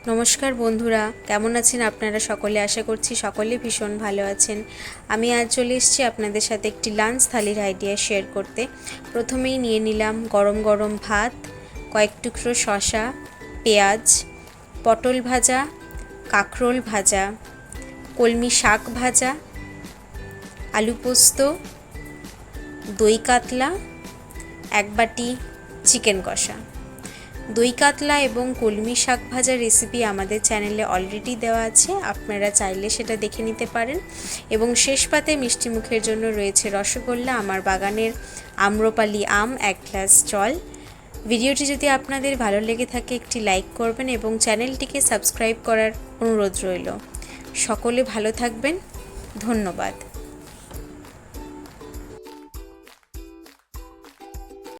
नमस्कार बंधुरा केमन आছেন আপনারা সকলে आशा করছি সকলে ভীষণ ভালো আছেন। আমি আজ চলে এসেছি আপনাদের সাথে একটি লাঞ্চ থালির আইডিয়া শেয়ার করতে। প্রথমেই নিয়ে নিলাম গরম গরম ভাত, কয়েক টুকরো শসা, পেঁয়াজ, পটল ভাজা, কাঁকরোল ভাজা, কলমি শাক ভাজা, আলু পোস্ত, দই কাতলা, এক বাটি চিকেন কষা। দই কাতলা এবং কলমি শাক ভাজার রেসিপি আমাদের চ্যানেলে অলরেডি দেওয়া আছে, আপনারা চাইলে সেটা দেখে নিতে পারেন। এবং শেষ পাতে মিষ্টি মুখের জন্য রয়েছে রসগোল্লা, আমার বাগানের আম্রপালি আম, এক গ্লাস জল। ভিডিওটি যদি আপনাদের ভালো লেগে থাকে একটি লাইক করবেন এবং চ্যানেলটিকে সাবস্ক্রাইব করার অনুরোধ রইল। সকলে ভালো থাকবেন, ধন্যবাদ।